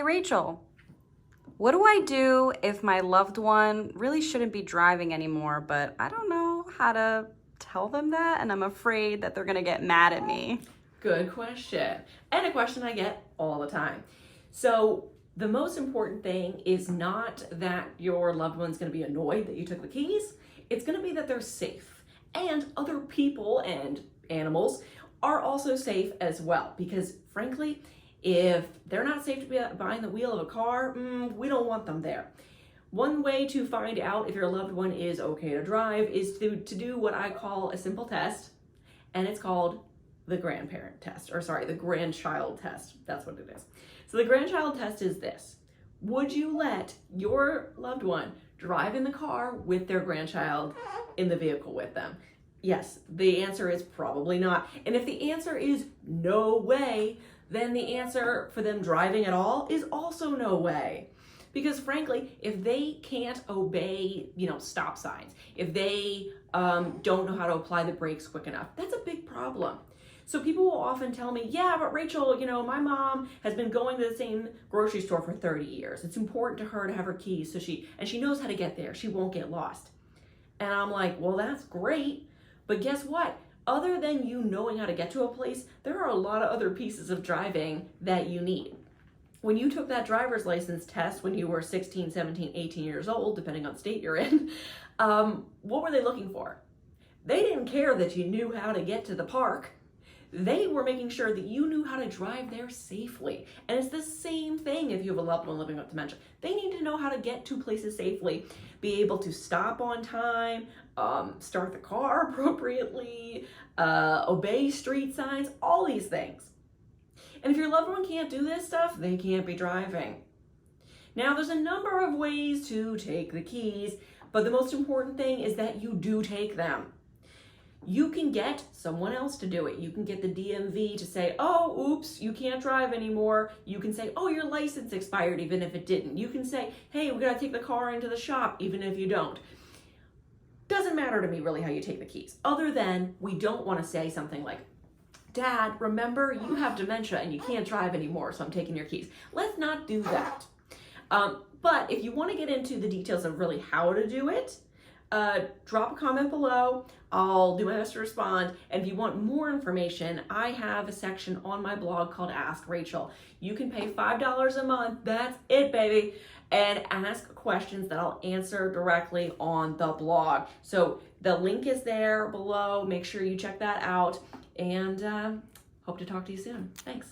Rachel, what do I do if my loved one really shouldn't be driving anymore, but I don't know how to tell them that, and I'm afraid that they're gonna get mad at me? Good question. And a question I get all the time. So the most important thing is not that your loved one's going to be annoyed that you took the keys. It's going to be that they're safe. And other people and animals are also safe as well. Because frankly, if they're not safe to be behind the wheel of a car, we don't want them there. One way to find out if your loved one is okay to drive is to do what I call a simple test. And it's called the grandparent test, or sorry, the grandchild test. That's what it is. So the grandchild test is this. Would you let your loved one drive in the car with their grandchild in the vehicle with them? Yes, the answer is probably not. And if the answer is no way, then the answer for them driving at all is also no way. Because frankly, if they can't obey, stop signs, if they don't know how to apply the brakes quick enough, that's a big problem. So people will often tell me, yeah, but Rachel, my mom has been going to the same grocery store for 30 years. It's important to her to have her keys so she knows how to get there. She won't get lost. And I'm like, well, that's great. But guess what? Other than you knowing how to get to a place, there are a lot of other pieces of driving that you need. When you took that driver's license test when you were 16, 17, 18 years old, depending on state you're in, what were they looking for? They didn't care that you knew how to get to the park. They were making sure that you knew how to drive there safely. And it's the same thing if you have a loved one living with dementia. They need to know how to get to places safely, be able to stop on time, start the car appropriately, obey street signs, all these things. And if your loved one can't do this stuff, they can't be driving. Now, there's a number of ways to take the keys, but the most important thing is that you do take them. You can get someone else to do it. You can get the DMV to say, oh, oops, you can't drive anymore. You can say, oh, your license expired, even if it didn't. You can say, hey, we gotta take the car into the shop, even if you don't. Doesn't matter to me really how you take the keys, other than we don't wanna say something like, Dad, remember you have dementia and you can't drive anymore, so I'm taking your keys. Let's not do that. But if you wanna get into the details of really how to do it, drop a comment below. I'll do my best to respond. And if you want more information, I have a section on my blog called Ask Rachel. You can pay $5 a month, that's it, baby, and ask questions that I'll answer directly on the blog. So the link is there below. Make sure you check that out, and hope to talk to you soon. Thanks.